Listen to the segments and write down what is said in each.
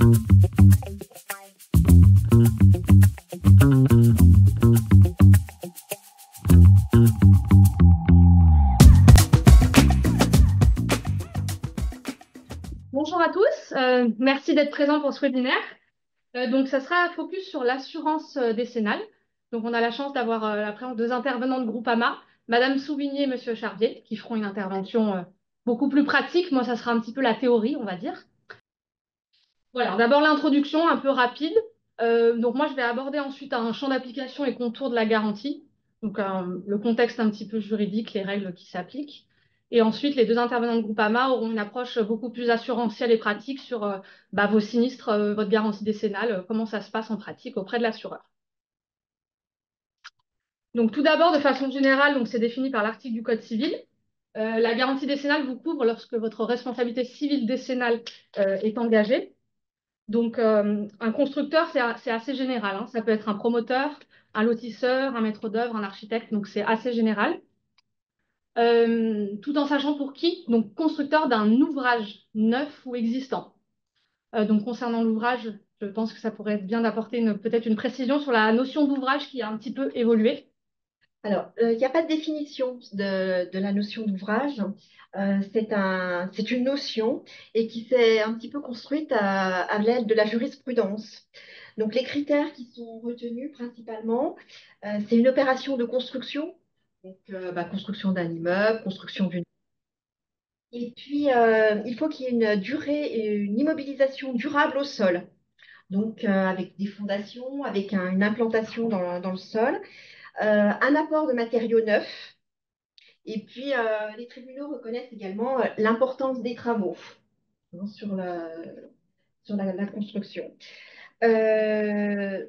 Bonjour à tous, merci d'être présents pour ce webinaire. Donc, ça sera focus sur l'assurance décennale. Donc, on a la chance d'avoir la présence deux intervenants de Groupama, Madame Souvigné et Monsieur Charvier, qui feront une intervention beaucoup plus pratique. Moi, ça sera un petit peu la théorie, on va dire. Voilà, d'abord l'introduction un peu rapide. Donc, moi, je vais aborder ensuite un champ d'application et contours de la garantie. Donc, le contexte un petit peu juridique, les règles qui s'appliquent. Et ensuite, les deux intervenants de Groupama auront une approche beaucoup plus assurantielle et pratique sur vos sinistres, votre garantie décennale, comment ça se passe en pratique auprès de l'assureur. Donc, tout d'abord, de façon générale, donc c'est défini par l'article du Code civil. La garantie décennale vous couvre lorsque votre responsabilité civile décennale est engagée. Donc, un constructeur, c'est assez général, hein. Ça peut être un promoteur, un lotisseur, un maître d'œuvre, un architecte. Donc, c'est assez général. Tout en sachant pour qui? Donc, constructeur d'un ouvrage neuf ou existant. Donc, concernant l'ouvrage, je pense que ça pourrait être bien d'apporter peut-être une précision sur la notion d'ouvrage qui a un petit peu évolué. Alors, il n'y a pas de définition de la notion d'ouvrage. C'est une notion et qui s'est un petit peu construite à l'aide de la jurisprudence. Donc, les critères qui sont retenus principalement, c'est une opération de construction, donc construction d'un immeuble, construction d'une. Et puis, il faut qu'il y ait une durée et une immobilisation durable au sol, donc avec des fondations, avec une implantation dans le sol, un apport de matériaux neufs. Et puis, les tribunaux reconnaissent également l'importance des travaux, hein, sur la construction. Euh,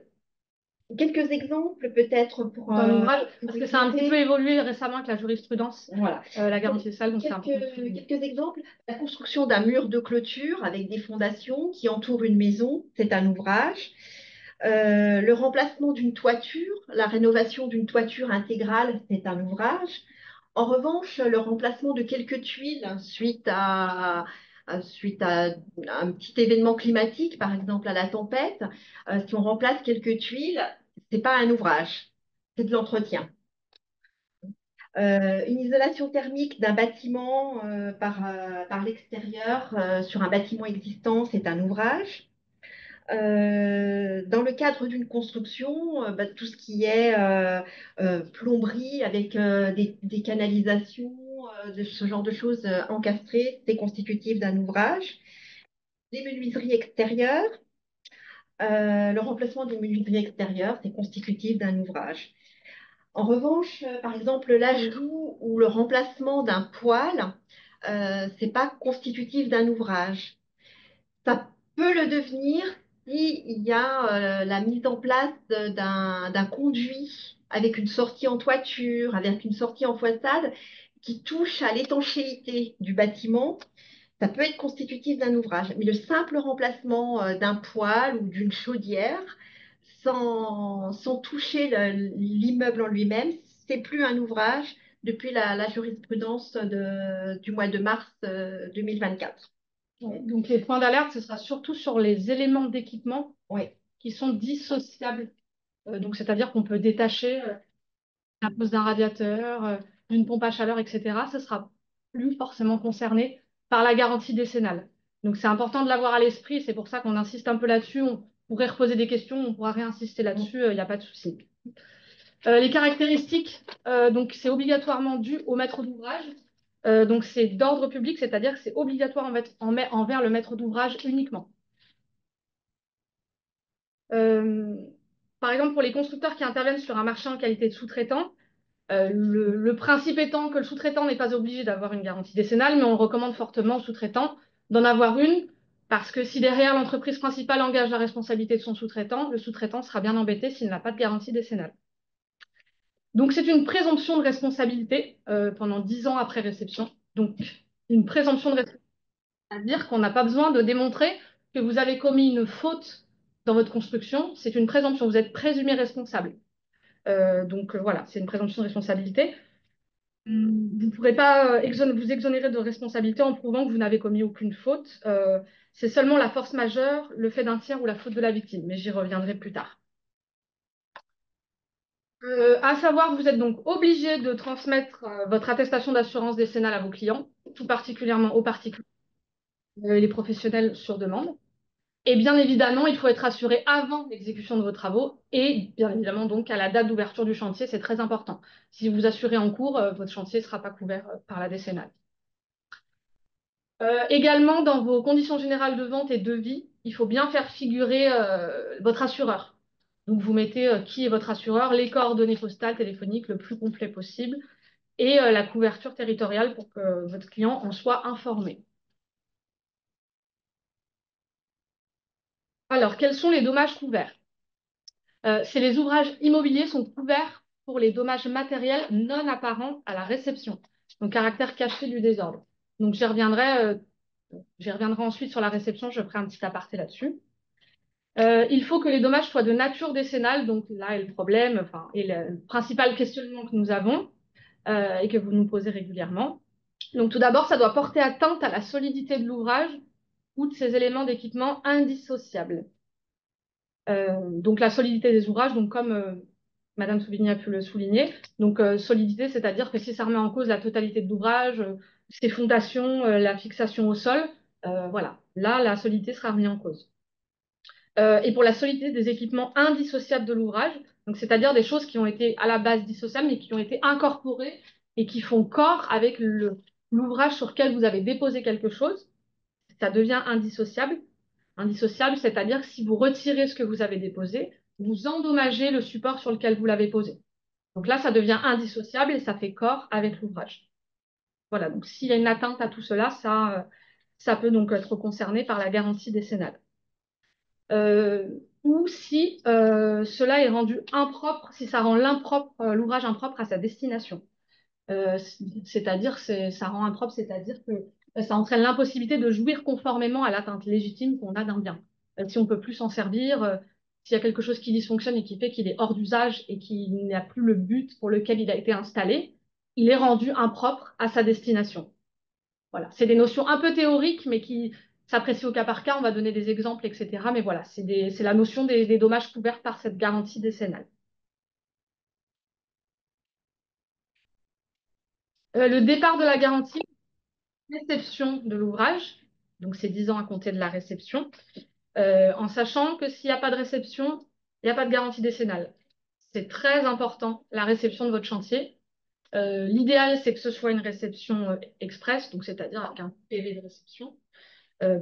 Quelques exemples peut-être Dans l'ouvrage, parce que ça a un petit peu éclairer. évolué récemment avec la jurisprudence, Voilà. la garantie sociale, donc c'est important de souligner. Quelques exemples. La construction d'un mur de clôture avec des fondations qui entourent une maison, c'est un ouvrage. Le remplacement d'une toiture, la rénovation d'une toiture intégrale, c'est un ouvrage. En revanche, le remplacement de quelques tuiles suite à un petit événement climatique, par exemple à la tempête, si on remplace quelques tuiles, c'est pas un ouvrage, c'est de l'entretien. Une isolation thermique d'un bâtiment par l'extérieur sur un bâtiment existant, c'est un ouvrage. Dans le cadre d'une construction, tout ce qui est plomberie avec des canalisations, de ce genre de choses encastrées, c'est constitutif d'un ouvrage. Les menuiseries extérieures, le remplacement des menuiseries extérieures, c'est constitutif d'un ouvrage. En revanche, par exemple, l'ajout ou le remplacement d'un poêle, c'est pas constitutif d'un ouvrage. Ça peut le devenir s'il y a la mise en place d'un conduit avec une sortie en toiture, avec une sortie en façade qui touche à l'étanchéité du bâtiment. Ça peut être constitutif d'un ouvrage, mais le simple remplacement d'un poêle ou d'une chaudière sans toucher l'immeuble en lui-même, c'est plus un ouvrage depuis la jurisprudence du mois de mars 2024. Ouais, donc les points d'alerte, ce sera surtout sur les éléments d'équipement Oui. qui sont dissociables. Donc c'est-à-dire qu'on peut détacher la pose d'un radiateur, d'une pompe à chaleur, etc. Ce sera plus forcément concerné par la garantie décennale. Donc c'est important de l'avoir à l'esprit, c'est pour ça qu'on insiste un peu là-dessus. On pourrait reposer des questions, on pourra réinsister là-dessus, il n'y a pas de souci. Les caractéristiques, donc c'est obligatoirement dû au maître d'ouvrage. Donc c'est d'ordre public, c'est-à-dire que c'est obligatoire envers le maître d'ouvrage uniquement. Euh, Par exemple, pour les constructeurs qui interviennent sur un marché en qualité de sous-traitant, le principe étant que le sous-traitant n'est pas obligé d'avoir une garantie décennale, mais on recommande fortement aux sous-traitants d'en avoir une, parce que si derrière l'entreprise principale engage la responsabilité de son sous-traitant, le sous-traitant sera bien embêté s'il n'a pas de garantie décennale. Donc c'est une présomption de responsabilité pendant 10 ans après réception. Donc une présomption de responsabilité, c'est-à-dire qu'on n'a pas besoin de démontrer que vous avez commis une faute dans votre construction. C'est une présomption, vous êtes présumé responsable. Voilà, c'est une présomption de responsabilité. Vous ne pourrez pas vous exonérer de responsabilité en prouvant que vous n'avez commis aucune faute. C'est seulement la force majeure, le fait d'un tiers ou la faute de la victime, mais j'y reviendrai plus tard. À savoir que vous êtes donc obligé de transmettre votre attestation d'assurance décennale à vos clients, tout particulièrement aux particuliers, les professionnels sur demande. Et bien évidemment, il faut être assuré avant l'exécution de vos travaux et bien évidemment donc à la date d'ouverture du chantier, c'est très important. Si vous vous assurez en cours, votre chantier ne sera pas couvert par la décennale. Également, dans vos conditions générales de vente et de vie, il faut bien faire figurer votre assureur. Donc, vous mettez qui est votre assureur, les coordonnées postales, téléphoniques le plus complet possible et la couverture territoriale pour que votre client en soit informé. Alors, quels sont les dommages couverts? C'est les ouvrages immobiliers sont couverts pour les dommages matériels non apparents à la réception, donc caractère caché du désordre. Donc, j'y reviendrai ensuite sur la réception, je ferai un petit aparté là-dessus. Il faut que les dommages soient de nature décennale, donc là est le problème, enfin, et le principal questionnement que nous avons et que vous nous posez régulièrement. Donc tout d'abord, ça doit porter atteinte à la solidité de l'ouvrage ou de ses éléments d'équipement indissociables. Donc la solidité des ouvrages, donc comme Madame Souvigny a pu le souligner, donc solidité, c'est-à-dire que si ça remet en cause la totalité de l'ouvrage, ses fondations, la fixation au sol, voilà, là la solidité sera remise en cause. Et pour la solidité des équipements indissociables de l'ouvrage, donc c'est-à-dire des choses qui ont été à la base dissociables mais qui ont été incorporées et qui font corps avec l'ouvrage sur lequel vous avez déposé quelque chose, ça devient indissociable. Indissociable, c'est-à-dire que si vous retirez ce que vous avez déposé, vous endommagez le support sur lequel vous l'avez posé. Donc là, ça devient indissociable et ça fait corps avec l'ouvrage. Voilà, donc s'il y a une atteinte à tout cela, ça peut donc être concerné par la garantie décennale. Euh, ou si cela est rendu impropre, si ça rend l'ouvrage impropre à sa destination. Euh, c'est-à-dire, ça rend impropre, c'est-à-dire que ça entraîne l'impossibilité de jouir conformément à l'atteinte légitime qu'on a d'un bien. Si on ne peut plus s'en servir, s'il y a quelque chose qui dysfonctionne et qui fait qu'il est hors d'usage et qu'il n'a plus le but pour lequel il a été installé, il est rendu impropre à sa destination. Voilà, c'est des notions un peu théoriques, mais qui s'apprécient au cas par cas. On va donner des exemples, etc. Mais voilà, c'est la notion des dommages couverts par cette garantie décennale. Le départ de la garantie, réception de l'ouvrage, donc c'est 10 ans à compter de la réception, en sachant que s'il n'y a pas de réception, il n'y a pas de garantie décennale. C'est très important, la réception de votre chantier. L'idéal, c'est que ce soit une réception express, donc c'est-à-dire avec un PV de réception,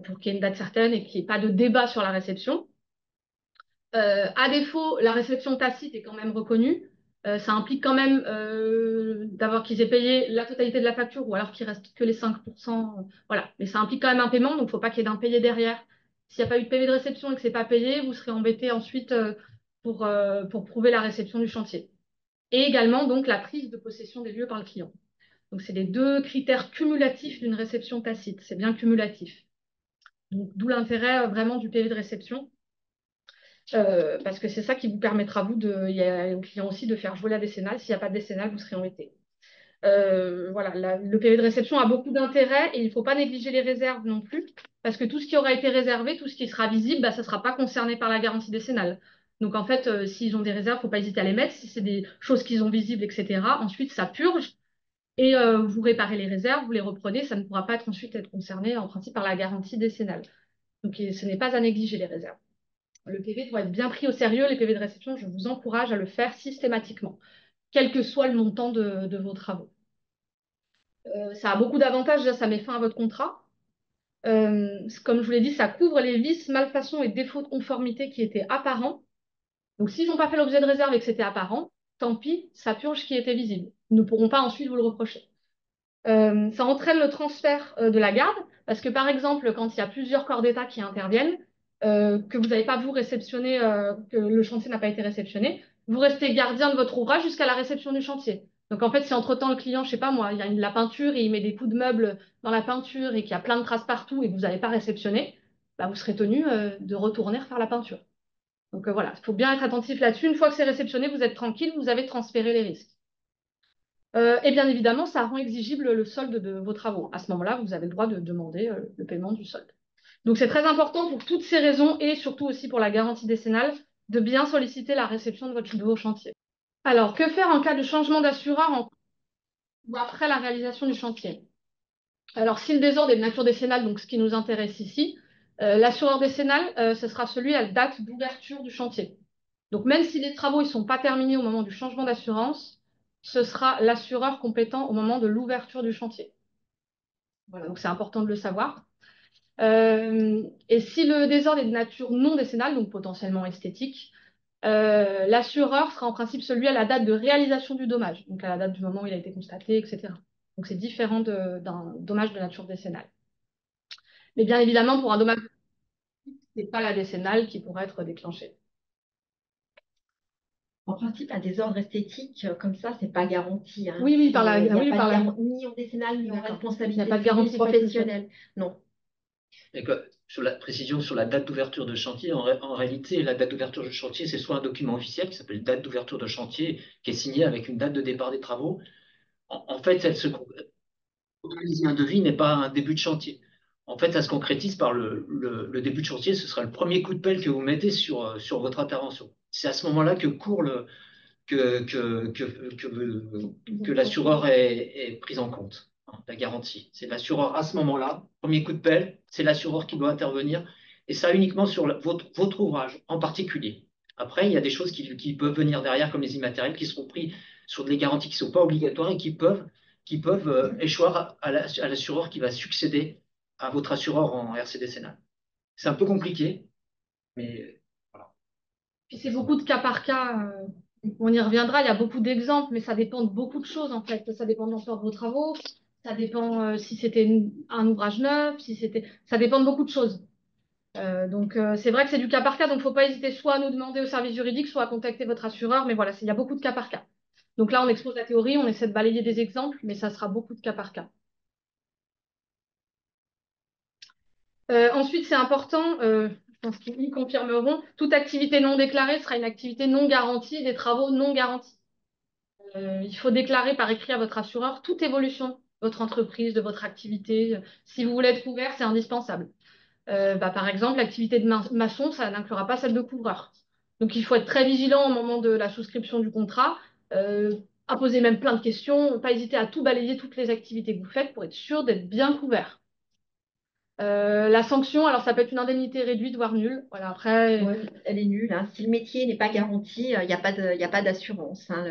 pour qu'il y ait une date certaine et qu'il n'y ait pas de débat sur la réception. À défaut, la réception tacite est quand même reconnue. Ça implique quand même d'avoir qu'ils aient payé la totalité de la facture ou alors qu'il reste que les 5%. Voilà. Mais ça implique quand même un paiement, donc il ne faut pas qu'il y ait d'impayé derrière. S'il n'y a pas eu de PV de réception et que ce n'est pas payé, vous serez embêté ensuite pour prouver la réception du chantier. Et également donc la prise de possession des lieux par le client. Donc c'est les deux critères cumulatifs d'une réception tacite. C'est bien cumulatif. Donc d'où l'intérêt vraiment du PV de réception. Parce que c'est ça qui vous permettra, il y a au client aussi de faire jouer la décennale. S'il n'y a pas de décennale, vous serez embêté. Voilà, le PV de réception a beaucoup d'intérêt et il ne faut pas négliger les réserves non plus, parce que tout ce qui aura été réservé, tout ce qui sera visible, bah, ça ne sera pas concerné par la garantie décennale. Donc en fait, s'ils ont des réserves, il ne faut pas hésiter à les mettre. Si c'est des choses qu'ils ont visibles, etc., ensuite ça purge et vous réparez les réserves, vous les reprenez, ça ne pourra pas ensuite être concerné en principe par la garantie décennale. Donc ce n'est pas à négliger les réserves. Le PV doit être bien pris au sérieux. Les PV de réception, je vous encourage à le faire systématiquement, quel que soit le montant de vos travaux. Ça a beaucoup d'avantages. Déjà, ça met fin à votre contrat. Comme je vous l'ai dit, ça couvre les vices, malfaçons et défauts de conformité qui étaient apparents. Donc, s'ils n'ont pas fait l'objet de réserve et que c'était apparent, tant pis, ça purge ce qui était visible. Ils ne pourront pas ensuite vous le reprocher. Ça entraîne le transfert de la garde, parce que par exemple, quand il y a plusieurs corps d'État qui interviennent, que vous n'avez pas vous réceptionné, que le chantier n'a pas été réceptionné, vous restez gardien de votre ouvrage jusqu'à la réception du chantier. Donc en fait, si entre-temps le client, je sais pas moi, il y a de la peinture et il met des coups de meuble dans la peinture et qu'il y a plein de traces partout et que vous n'avez pas réceptionné, bah, vous serez tenu de retourner refaire la peinture. Donc voilà, il faut bien être attentif là-dessus. Une fois que c'est réceptionné, vous êtes tranquille, vous avez transféré les risques. Et bien évidemment, ça rend exigible le solde de vos travaux. À ce moment-là, vous avez le droit de demander le paiement du solde. Donc c'est très important pour toutes ces raisons et surtout aussi pour la garantie décennale de bien solliciter la réception de votre nouveau chantier. Alors, que faire en cas de changement d'assureur ou après la réalisation du chantier? Alors, si le désordre est de nature décennale, donc ce qui nous intéresse ici, l'assureur décennal, ce sera celui à la date d'ouverture du chantier. Donc, même si les travaux ne sont pas terminés au moment du changement d'assurance, ce sera l'assureur compétent au moment de l'ouverture du chantier. Voilà, donc c'est important de le savoir. Et si le désordre est de nature non décennale, donc potentiellement esthétique, l'assureur sera en principe celui à la date de réalisation du dommage, donc à la date du moment où il a été constaté, etc. Donc c'est différent d'un dommage de nature décennale. Mais bien évidemment, pour un dommage, ce n'est pas la décennale qui pourrait être déclenchée. En principe, un désordre esthétique comme ça, c'est pas garanti, hein. Oui, oui, Il n'y a oui, pas par de la... garantie ni en décennale ni en D'accord. Il n'y a responsabilité pas de civile garantie facultative. professionnelle. Non. Et que, sur la précision sur la date d'ouverture de chantier, en réalité, la date d'ouverture de chantier, c'est soit un document officiel qui s'appelle date d'ouverture de chantier, qui est signé avec une date de départ des travaux. En fait, réaliser un devis n'est pas un début de chantier. En fait, ça se concrétise par le début de chantier. Ce sera le premier coup de pelle que vous mettez sur votre intervention. C'est à ce moment-là que court que l'assureur est pris en compte, hein, la garantie. C'est l'assureur à ce moment-là, premier coup de pelle, c'est l'assureur qui doit intervenir, et ça uniquement sur votre ouvrage en particulier. Après, il y a des choses qui peuvent venir derrière, comme les immatériels, qui seront pris sur des garanties qui ne sont pas obligatoires et qui peuvent échoir à l'assureur qui va succéder à votre assureur en RC décennal. C'est un peu compliqué, mais voilà. Puis c'est beaucoup de cas par cas. On y reviendra, il y a beaucoup d'exemples, mais ça dépend de beaucoup de choses en fait. Ça dépend de l'ampleur de vos travaux, ça dépend si c'était un ouvrage neuf, si c'était... Ça dépend de beaucoup de choses. Donc c'est vrai que c'est du cas par cas, donc il ne faut pas hésiter soit à nous demander au service juridique, soit à contacter votre assureur, mais voilà, il y a beaucoup de cas par cas. Donc là, on expose la théorie, on essaie de balayer des exemples, mais ça sera beaucoup de cas par cas. Ensuite, c'est important, je pense qu'ils y confirmeront, toute activité non déclarée sera une activité non garantie, des travaux non garantis. Il faut déclarer par écrit à votre assureur toute évolution de votre entreprise, de votre activité. Si vous voulez être couvert, c'est indispensable. Par exemple, l'activité de maçon, ça n'inclura pas celle de couvreur. Donc, il faut être très vigilant au moment de la souscription du contrat, à poser même plein de questions, pas hésiter à tout balayer, toutes les activités que vous faites pour être sûr d'être bien couvert. La sanction, alors ça peut être une indemnité réduite, voire nulle. Voilà, après, Ouais, elle est nulle, hein. Si le métier n'est pas garanti, il n'y a pas y a pas d'assurance, hein.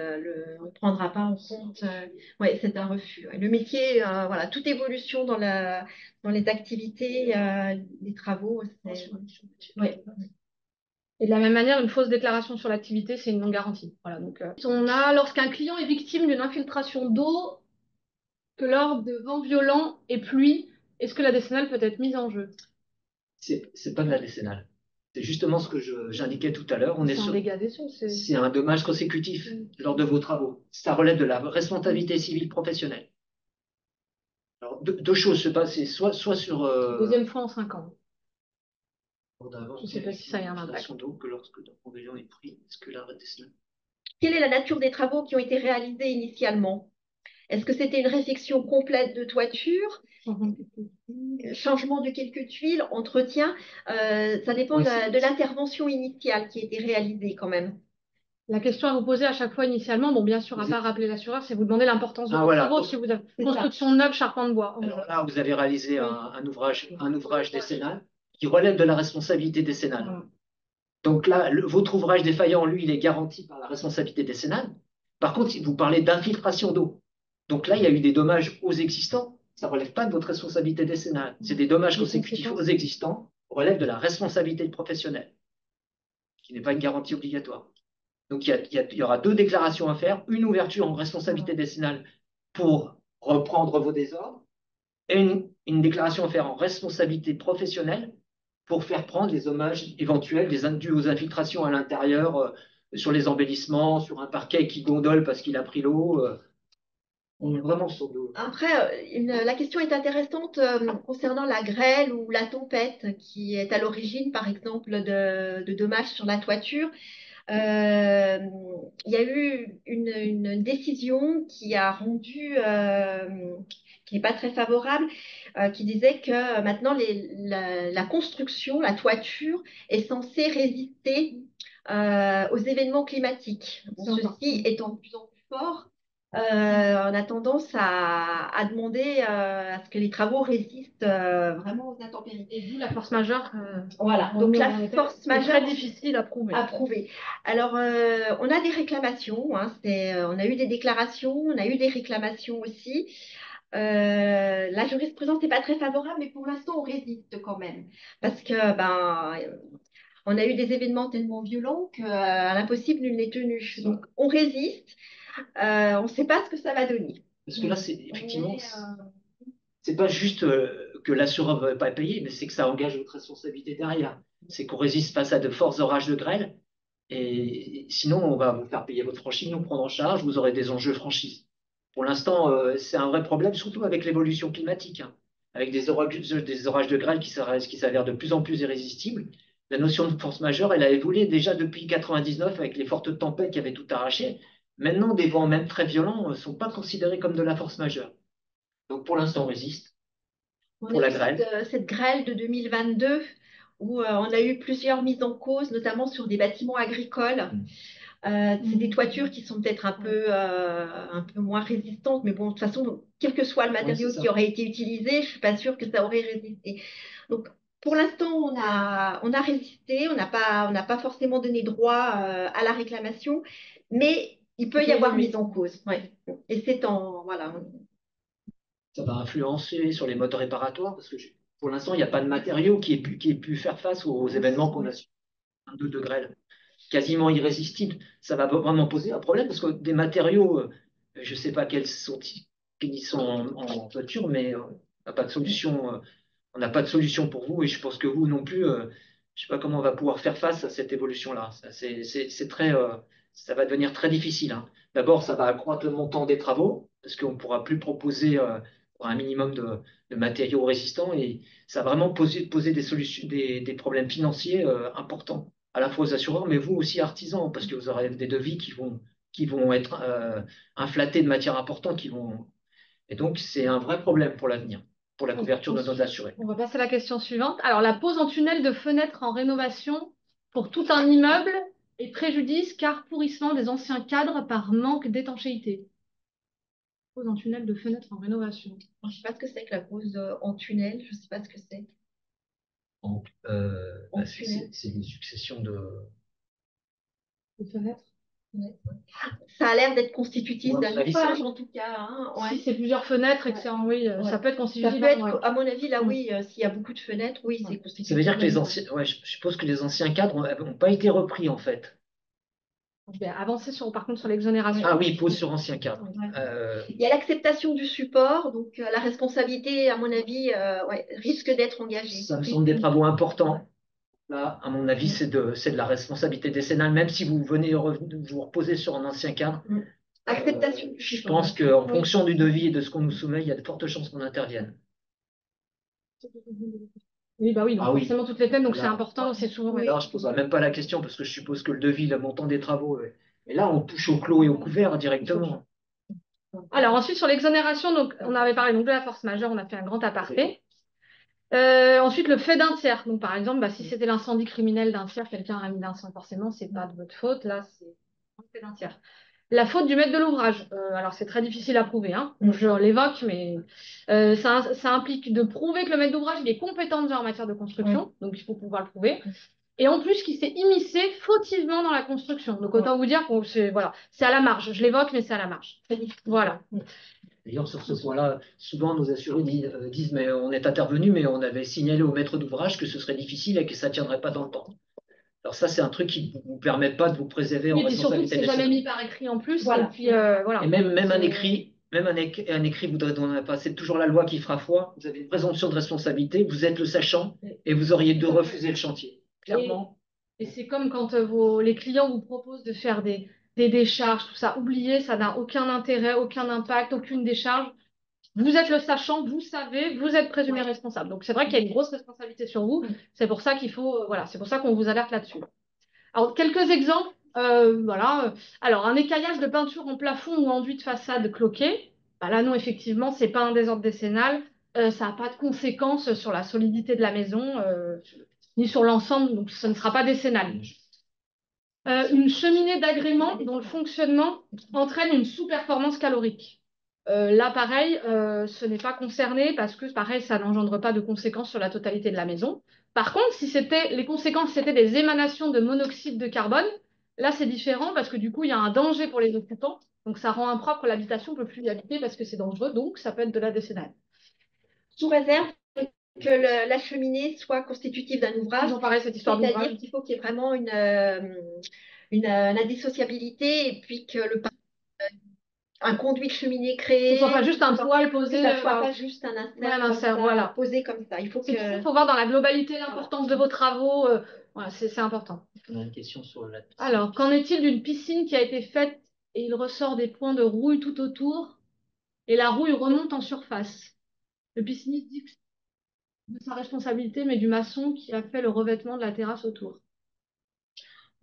On ne prendra pas en compte. Ouais, c'est un refus. Ouais. Le métier, voilà, toute évolution dans les activités, les travaux, c'est. Ouais. et de la même manière, une fausse déclaration sur l'activité, c'est une non-garantie. Voilà, donc, on a, lorsqu'un client est victime d'une infiltration d'eau, que lors de vents violents et pluie, est-ce que la décennale peut être mise en jeu? C'est pas de la décennale. C'est justement ce que j'indiquais tout à l'heure. C'est un dégât des eaux. C'est un dommage consécutif lors de vos travaux. Ça relève de la responsabilité civile professionnelle. Alors, deux choses se passent. C'est soit sur Deuxième fois en 5 ans. je Je ne sais pas si ça a un impact. d'eau que lorsque le pavillon est pris, est-ce que la décennale. Quelle est la nature des travaux qui ont été réalisés initialement? Est-ce que c'était une réfection complète de toiture, changement de quelques tuiles, entretien? Ça dépend Oui, de l'intervention initiale qui a été réalisée quand même. La question à vous poser à chaque fois initialement, bon, bien sûr, à part rappeler l'assureur, c'est vous demander l'importance de vos voilà. travaux. Si vous avez C'est construction neuve, charpente de bois. Alors là, vous avez réalisé Oui. un ouvrage décennal qui relève de la responsabilité décennale. Voilà. Donc là, votre ouvrage défaillant, lui, il est garanti par la responsabilité décennale. Par contre, si vous parlez d'infiltration d'eau, donc là, il y a eu des dommages aux existants, ça ne relève pas de votre responsabilité décennale. C'est des dommages consécutifs aux existants, relève de la responsabilité professionnelle, qui n'est pas une garantie obligatoire. Donc il y aura deux déclarations à faire, une ouverture en responsabilité décennale pour reprendre vos désordres, et une déclaration à faire en responsabilité professionnelle pour faire prendre les dommages éventuels dus aux infiltrations à l'intérieur, sur les embellissements, sur un parquet qui gondole parce qu'il a pris l'eau. On est vraiment sur de l'eau. Après, la question est intéressante concernant la grêle ou la tempête qui est à l'origine, par exemple, de dommages sur la toiture. Il y a eu une décision qui a rendu, qui n'est pas très favorable, qui disait que maintenant la construction, la toiture est censée résister aux événements climatiques. Bon, ceci étant de plus en plus fort, on a tendance à demander à ce que les travaux résistent vraiment aux intempéries. Et d'où la force majeure. Voilà, donc la force majeure très difficile à prouver. Alors, on a des réclamations, hein, on a eu des déclarations, on a eu des réclamations aussi. La jurisprudence n'est pas très favorable, mais pour l'instant, on résiste quand même. Parce que on a eu des événements tellement violents qu'à l'impossible, nul n'est tenu. Donc, on résiste. On ne sait pas ce que ça va donner. Parce que là, c'est effectivement, c'est pas juste que l'assureur ne va pas payer, mais c'est que ça engage votre responsabilité derrière. C'est qu'on résiste face à de forts orages de grêle, et sinon, on va vous faire payer votre franchise, nous prendre en charge, vous aurez des enjeux franchise. Pour l'instant, c'est un vrai problème, surtout avec l'évolution climatique, hein, avec des orages de grêle qui s'avèrent de plus en plus irrésistibles. La notion de force majeure, elle a évolué déjà depuis 99 avec les fortes tempêtes qui avaient tout arraché. Maintenant, des vents même très violents ne sont pas considérés comme de la force majeure. Donc pour l'instant, on résiste pour la grêle. Cette grêle de 2022 où on a eu plusieurs mises en cause, notamment sur des bâtiments agricoles. C'est des toitures qui sont peut-être un peu moins résistantes, mais bon, de toute façon, quel que soit le matériau qui aurait été utilisé, je ne suis pas sûre que ça aurait résisté. Donc, pour l'instant, on a résisté, on n'a pas forcément donné droit à la réclamation, mais il peut y avoir mise en cause. Ouais. Et c'est voilà. Ça va influencer sur les modes réparatoires, parce que pour l'instant, il n'y a pas de matériau qui ait pu faire face aux événements qu'on a sur 22 degrés, quasiment irrésistible. Ça va vraiment poser un problème, parce que des matériaux, je ne sais pas quels sont en toiture, mais on n'a pas de solution. On n'a pas de solution pour vous, et je pense que vous non plus. Je ne sais pas comment on va pouvoir faire face à cette évolution-là. Ça va devenir très difficile, hein. D'abord, ça va accroître le montant des travaux, parce qu'on ne pourra plus proposer un minimum de matériaux résistants, et ça va vraiment poser des problèmes financiers importants, à la fois aux assureurs, mais vous aussi artisans, parce que vous aurez des devis qui vont être inflatés de matières importantes, et donc c'est un vrai problème pour l'avenir, pour la couverture de nos assurés. On va passer à la question suivante. Alors, la pose en tunnel de fenêtres en rénovation pour tout un immeuble est préjudice car pourrissement des anciens cadres par manque d'étanchéité. Pose en tunnel de fenêtres en rénovation. Je ne sais pas ce que c'est que la pose en tunnel, je ne sais pas ce que c'est. C'est une succession de fenêtres. Ça a l'air d'être constitutif d'un ouvrage, en tout cas. Hein. Si c'est plusieurs fenêtres et que ça peut être constitutif. Ça peut être, à mon avis, là, oui, s'il y a beaucoup de fenêtres, oui, c'est constitutif. Ça veut dire que les anciens, je suppose que les anciens cadres n'ont pas été repris, en fait. Je vais avancer par contre sur l'exonération. Ah oui, pose sur anciens cadres. Il y a l'acceptation du support, donc la responsabilité, à mon avis, risque d'être engagée. Ça me semble des travaux importants. Là, à mon avis, c'est de la responsabilité décennale, même si vous venez vous reposer sur un ancien cadre. Acceptation. Je pense qu'en fonction du devis et de ce qu'on nous soumet, il y a de fortes chances qu'on intervienne. Oui, bah oui, donc forcément toutes les thèmes, donc c'est important, c'est souvent. Là, je ne poserai même pas la question parce que je suppose que le devis, le montant des travaux. Et là, on touche au clos et au couvert directement. Alors ensuite, sur l'exonération, donc on avait parlé donc, de la force majeure, on a fait un grand aparté. Ensuite, le fait d'un tiers. Donc, par exemple, si c'était l'incendie criminel d'un tiers, quelqu'un a mis l'incendie, forcément, c'est pas de votre faute. Là, c'est le fait d'un tiers. La faute du maître de l'ouvrage. Alors, c'est très difficile à prouver, hein. Je l'évoque, mais ça implique de prouver que le maître d'ouvrage il est compétent déjà en matière de construction. Donc, il faut pouvoir le prouver. Et en plus, qu'il s'est immiscé fautivement dans la construction. Donc, autant vous dire que c'est à la marge. Je l'évoque, mais c'est à la marge. Voilà. D'ailleurs, sur ce point-là, souvent nos assurés disent mais on est intervenu, mais on avait signalé au maître d'ouvrage que ce serait difficile et que ça ne tiendrait pas dans le temps. Alors ça, c'est un truc qui ne vous permet pas de vous préserver en responsabilité. Et surtout que c'est jamais mis par écrit en plus. Voilà. Et, puis, voilà. Et même un écrit, vous devez pas. C'est toujours la loi qui fera foi. Vous avez une présomption de responsabilité, vous êtes le sachant et vous auriez dû refuser le chantier. Clairement. Et c'est comme quand les clients vous proposent de faire des décharges, tout ça. Oubliez, ça n'a aucun intérêt, aucun impact, aucune décharge. Vous êtes le sachant, vous savez, vous êtes présumé responsable. Donc c'est vrai qu'il y a une grosse responsabilité sur vous. C'est pour ça c'est pour ça qu'on vous alerte là-dessus. Alors quelques exemples. Alors un écaillage de peinture en plafond ou enduit de façade cloqué. Bah là, non, effectivement, c'est pas un désordre décennal. Ça n'a pas de conséquences sur la solidité de la maison, ni sur l'ensemble, donc ce ne sera pas décennal. Une cheminée d'agrément dont le fonctionnement entraîne une sous-performance calorique. Là, pareil, ce n'est pas concerné parce que, pareil, ça n'engendre pas de conséquences sur la totalité de la maison. Par contre, si les conséquences c'était des émanations de monoxyde de carbone, là, c'est différent parce que du coup, il y a un danger pour les occupants. Donc, ça rend impropre l'habitation, on ne peut plus y habiter parce que c'est dangereux. Donc, ça peut être de la décennale. Sous réserve que la cheminée soit constitutive d'un ouvrage, Toujours pareil, cette histoire d'ouvrage. c'est-à-dire qu'il faut qu'il y ait vraiment une indissociabilité et puis que un conduit de cheminée Ce créé, ne soit pas juste un poêle posé. que ça soit pas juste un insert, insert, voilà. posé comme ça. Il faut faut voir dans la globalité l'importance de vos travaux. Voilà, c'est important. On a une question sur la piscine. Alors, qu'en est-il d'une piscine qui a été faite et il ressort des points de rouille tout autour et la rouille remonte en surface? Le pisciniste dit que c'est de sa responsabilité, mais du maçon qui a fait le revêtement de la terrasse autour.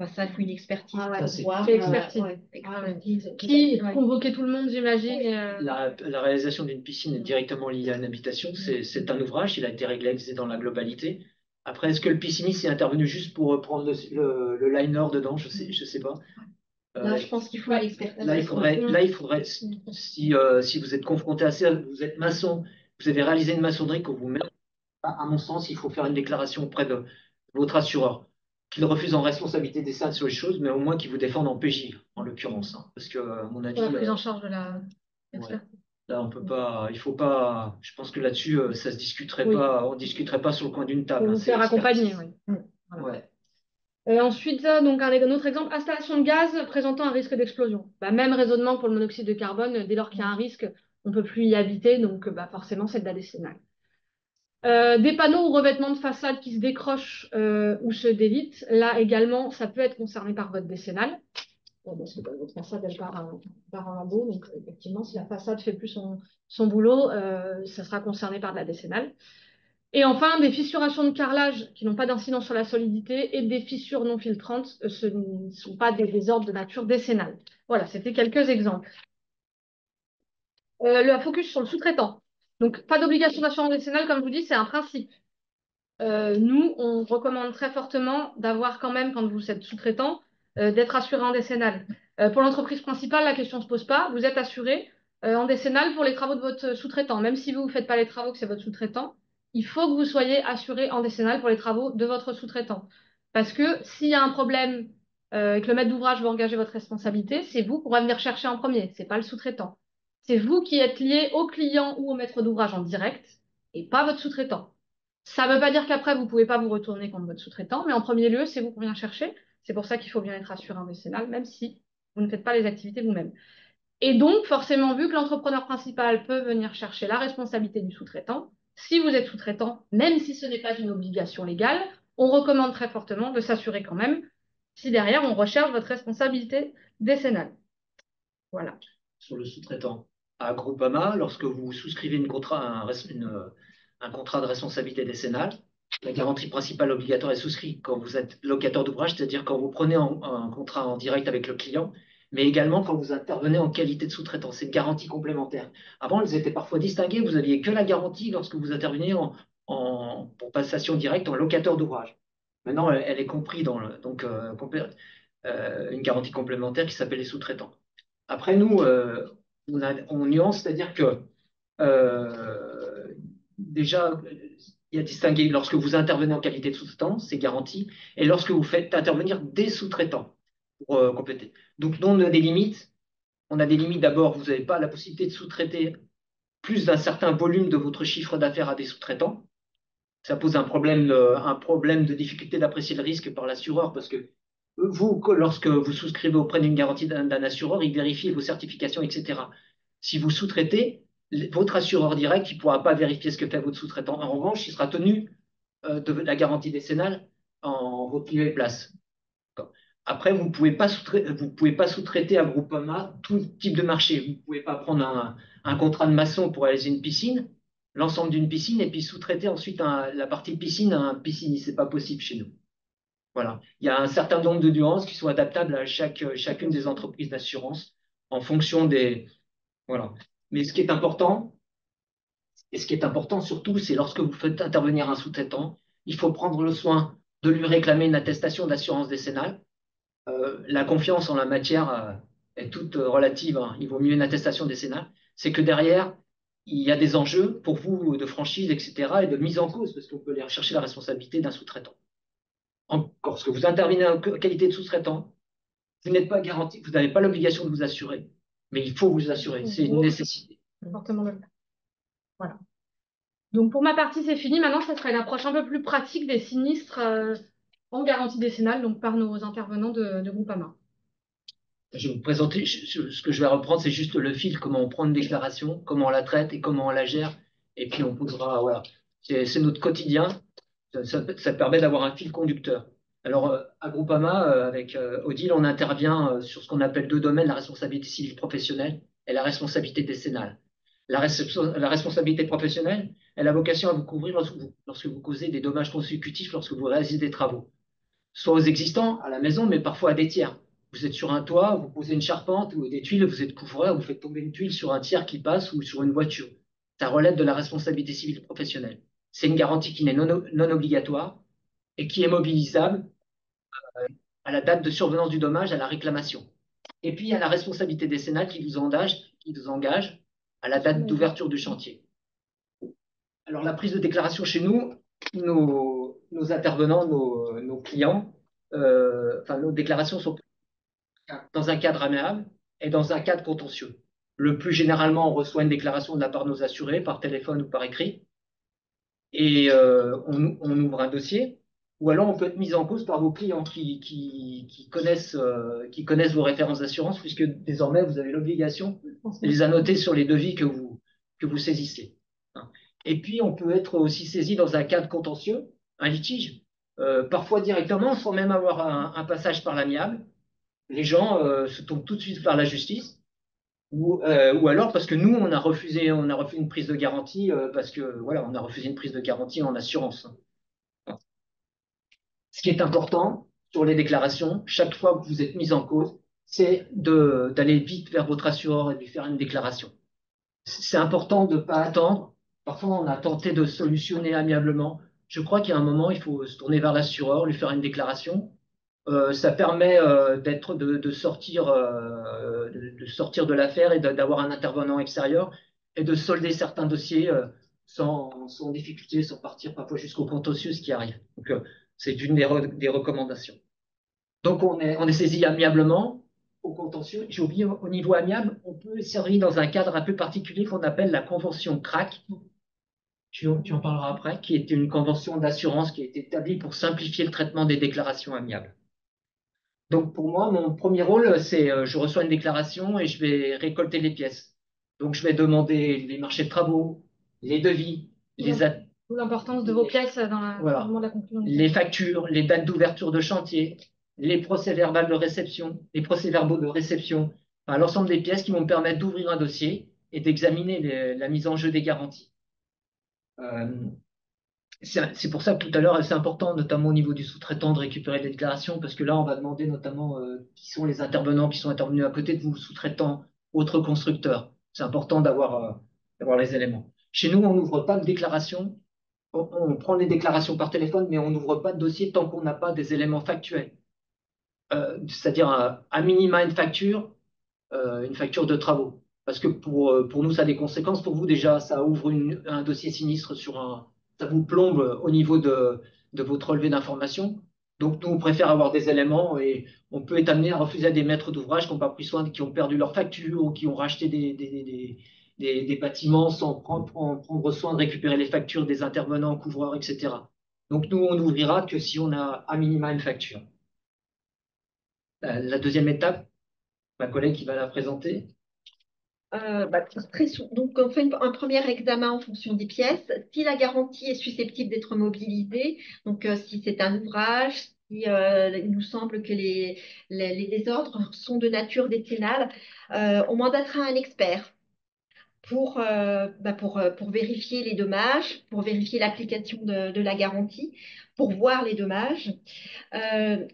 ça, il faut une expertise. Ah ouais, pour c'est voir, expertise. expertise. Qui convoquait tout le monde, j'imagine. La réalisation d'une piscine est directement liée à une habitation. C'est un ouvrage, il a été réalisé dans la globalité. Après, est-ce que le pisciniste est intervenu juste pour prendre le liner dedans? Je sais pas. Là, je pense qu'il faut une expertise. Là, il faudrait si vous êtes confronté à ça, vous êtes maçon, vous avez réalisé une maçonnerie que vous mettez, à mon sens, il faut faire une déclaration auprès de votre assureur, qu'il refuse en responsabilité des salles sur les choses, mais au moins qu'il vous défende en PJ, en l'occurrence. Hein. Parce que, à mon avis. La prise en charge de la. Ouais. Là, on peut pas, il faut pas. Je pense que là-dessus, ça se discuterait pas. On discuterait pas sur le coin d'une table. Pour vous faire accompagner, oui. Voilà. Ouais. Ensuite, donc un autre exemple, installation de gaz présentant un risque d'explosion. Même raisonnement pour le monoxyde de carbone. Dès lors qu'il y a un risque, on ne peut plus y habiter, donc forcément, c'est de la décennale. Des panneaux ou revêtements de façade qui se décrochent ou se délitent, là également, ça peut être concerné par votre décennale. Parce que votre façade, elle part en lambeaux, donc effectivement, si la façade fait plus son boulot, ça sera concerné par de la décennale. Et enfin, des fissurations de carrelage qui n'ont pas d'incidence sur la solidité et des fissures non filtrantes, ce ne sont pas des désordres de nature décennale. Voilà, c'était quelques exemples. Le focus sur le sous-traitant. Donc, pas d'obligation d'assurance décennale, comme je vous dis, c'est un principe. Nous, on recommande très fortement d'avoir quand même, quand vous êtes sous-traitant, d'être assuré en décennale. Pour l'entreprise principale, la question ne se pose pas. Vous êtes assuré en décennale pour les travaux de votre sous-traitant. Même si vous ne faites pas les travaux, que c'est votre sous-traitant, il faut que vous soyez assuré en décennale pour les travaux de votre sous-traitant. Parce que s'il y a un problème et que le maître d'ouvrage veut engager votre responsabilité, c'est vous qu'on va venir chercher en premier, c'est pas le sous-traitant. C'est vous qui êtes lié au client ou au maître d'ouvrage en direct et pas votre sous-traitant. Ça ne veut pas dire qu'après, vous ne pouvez pas vous retourner contre votre sous-traitant, mais en premier lieu, c'est vous qu'on vient chercher. C'est pour ça qu'il faut bien être assuré en décennale, même si vous ne faites pas les activités vous-même. Et donc, forcément, vu que l'entrepreneur principal peut venir chercher la responsabilité du sous-traitant, si vous êtes sous-traitant, même si ce n'est pas une obligation légale, on recommande très fortement de s'assurer quand même si derrière, on recherche votre responsabilité décennale. Voilà. Sur le sous-traitant. À Groupama, lorsque vous souscrivez un contrat de responsabilité décennale, la garantie principale obligatoire est souscrite quand vous êtes locataire d'ouvrage, c'est-à-dire quand vous prenez un contrat en direct avec le client, mais également quand vous intervenez en qualité de sous-traitant. C'est une garantie complémentaire. Avant, elles étaient parfois distinguées. Vous aviez que la garantie lorsque vous interveniez pour passation directe en locataire d'ouvrage. Maintenant, elle est comprise dans une garantie complémentaire qui s'appelle les sous-traitants. Après, nous, on nuance, c'est-à-dire que déjà, il y a distingué lorsque vous intervenez en qualité de sous-traitant, c'est garanti, et lorsque vous faites intervenir des sous-traitants pour compléter. Donc, nous, on a des limites. On a des limites d'abord, vous n'avez pas la possibilité de sous-traiter plus d'un certain volume de votre chiffre d'affaires à des sous-traitants. Ça pose un problème de difficulté d'apprécier le risque par l'assureur parce que vous, lorsque vous souscrivez auprès d'une garantie d'un assureur, il vérifie vos certifications, etc. Si vous sous-traitez, votre assureur direct, il ne pourra pas vérifier ce que fait votre sous-traitant. En revanche, il sera tenu de la garantie décennale en votre lieu et place. Après, vous ne pouvez pas sous-traiter à Groupama tout type de marché. Vous ne pouvez pas prendre un contrat de maçon pour réaliser une piscine, l'ensemble d'une piscine, et puis sous-traiter ensuite la partie piscine à un pisciniste. Ce n'est pas possible chez nous. Voilà. Il y a un certain nombre de nuances qui sont adaptables à chacune des entreprises d'assurance en fonction des. Voilà. Mais ce qui est important, et ce qui est important surtout, c'est lorsque vous faites intervenir un sous-traitant, il faut prendre le soin de lui réclamer une attestation d'assurance décennale. La confiance en la matière est toute relative, hein. Il vaut mieux une attestation décennale. C'est que derrière, il y a des enjeux pour vous de franchise, etc., et de mise en cause, parce qu'on peut aller rechercher la responsabilité d'un sous-traitant. Encore, lorsque vous intervenez en qualité de sous-traitant, vous n'êtes pas garanti, vous n'avez pas l'obligation de vous assurer, mais il faut vous assurer, c'est une nécessité. Fortement le faire. Voilà. Donc pour ma partie, c'est fini. Maintenant, ça sera une approche un peu plus pratique des sinistres en garantie décennale, donc par nos intervenants de Groupama. Je vais vous présenter, ce que je vais reprendre, c'est juste le fil, comment on prend une déclaration, comment on la traite et comment on la gère. Et puis on posera, voilà, c'est notre quotidien. Ça permet d'avoir un fil conducteur. Alors, à Groupama, avec Odile, on intervient sur ce qu'on appelle deux domaines, la responsabilité civile professionnelle et la responsabilité décennale. La responsabilité professionnelle, elle a vocation à vous couvrir lorsque vous causez des dommages consécutifs, lorsque vous réalisez des travaux, soit aux existants, à la maison, mais parfois à des tiers. Vous êtes sur un toit, vous posez une charpente ou des tuiles, vous êtes couvreur, vous faites tomber une tuile sur un tiers qui passe ou sur une voiture. Ça relève de la responsabilité civile professionnelle. C'est une garantie qui n'est non obligatoire et qui est mobilisable à la date de survenance du dommage, à la réclamation. Et puis, il y a la responsabilité décennale qui vous engage à la date d'ouverture du chantier. Alors, la prise de déclaration chez nous, nos intervenants, nos clients, enfin, nos déclarations sont dans un cadre amiable et dans un cadre contentieux. Le plus généralement, on reçoit une déclaration de la part de nos assurés par téléphone ou par écrit et on ouvre un dossier. Ou alors on peut être mis en cause par vos clients qui connaissent vos références d'assurance, puisque désormais vous avez l'obligation de les annoter sur les devis que vous saisissez. Et puis on peut être aussi saisi dans un cadre contentieux, un litige, parfois directement, sans même avoir un passage par l'amiable. Les gens se tournent tout de suite vers la justice, ou alors parce que nous, on a refusé une prise de garantie, parce que voilà, on a refusé une prise de garantie en assurance. Ce qui est important sur les déclarations, chaque fois que vous êtes mis en cause, c'est d'aller vite vers votre assureur et de lui faire une déclaration. C'est important de ne pas attendre. Parfois, on a tenté de solutionner amiablement. Je crois qu'il y a un moment, il faut se tourner vers l'assureur, lui faire une déclaration. Ça permet de sortir de l'affaire et d'avoir un intervenant extérieur et de solder certains dossiers sans difficulté, sans partir parfois jusqu'au contentieux, ce qui arrive. Donc, c'est une des recommandations. Donc, on est saisi amiablement au contentieux. J'ai oublié, au niveau amiable, on peut servir dans un cadre un peu particulier qu'on appelle la convention CRAC. Tu en parleras après, qui est une convention d'assurance qui a été établie pour simplifier le traitement des déclarations amiables. Donc pour moi, mon premier rôle, c'est je reçois une déclaration et je vais récolter les pièces. Donc je vais demander les marchés de travaux, les devis, l'importance de vos pièces voilà, au moment de la conclusion. les factures, les dates d'ouverture de chantier, les procès-verbaux de réception, enfin, l'ensemble des pièces qui vont me permettre d'ouvrir un dossier et d'examiner la mise en jeu des garanties. C'est pour ça que tout à l'heure, c'est important, notamment au niveau du sous-traitant, de récupérer les déclarations, parce que là, on va demander notamment qui sont les intervenants qui sont intervenus à côté de vous, sous-traitants, autres constructeurs. C'est important d'avoir les éléments. Chez nous, on n'ouvre pas de déclaration. On prend les déclarations par téléphone, mais on n'ouvre pas de dossier tant qu'on n'a pas des éléments factuels. C'est-à-dire à minima une facture de travaux. Parce que pour nous, ça a des conséquences. Pour vous, déjà, ça ouvre un dossier sinistre ça vous plombe au niveau de votre relevé d'information. Donc, nous, on préfère avoir des éléments et on peut être amené à refuser à des maîtres d'ouvrage qui n'ont pas pris soin, qui ont perdu leur facture ou qui ont racheté des bâtiments sans prendre soin de récupérer les factures des intervenants, couvreurs, etc. Donc, nous, on n'ouvrira que si on a à minima une facture. La deuxième étape, ma collègue qui va la présenter. Donc, on fait un premier examen en fonction des pièces. Si la garantie est susceptible d'être mobilisée, donc si c'est un ouvrage, si il nous semble que les désordres sont de nature décennale, on mandatera un expert pour vérifier les dommages, pour vérifier l'application de la garantie, pour voir les dommages.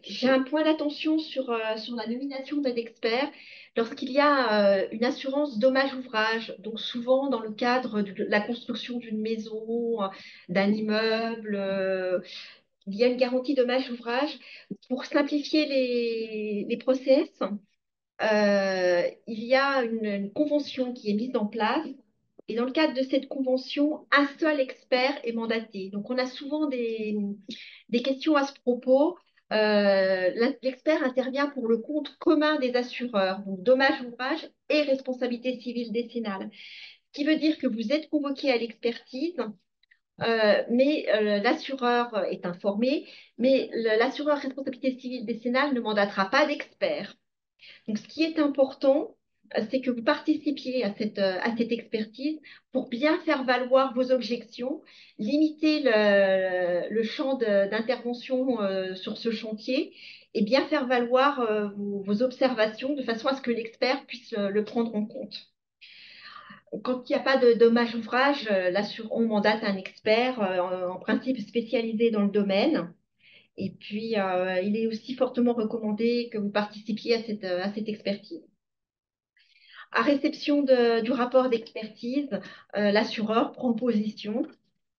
J'ai un point d'attention sur la nomination d'un expert lorsqu'il y a une assurance dommage-ouvrage, donc souvent dans le cadre de la construction d'une maison, d'un immeuble, il y a une garantie dommage-ouvrage. Pour simplifier les process, il y a une convention qui est mise en place. Et dans le cadre de cette convention, un seul expert est mandaté. Donc, on a souvent des questions à ce propos. L'expert intervient pour le compte commun des assureurs, donc dommage ouvrage et responsabilité civile décennale. Ce qui veut dire que vous êtes convoqué à l'expertise, mais l'assureur est informé, mais l'assureur responsabilité civile décennale ne mandatera pas d'expert. Donc, ce qui est important, c'est que vous participiez à cette expertise pour bien faire valoir vos objections, limiter le champ d'intervention sur ce chantier et bien faire valoir vos observations de façon à ce que l'expert puisse le prendre en compte. Quand il n'y a pas de dommage ouvrage, on mandate un expert en principe spécialisé dans le domaine. Et puis, il est aussi fortement recommandé que vous participiez à cette expertise. À réception du rapport d'expertise, l'assureur prend position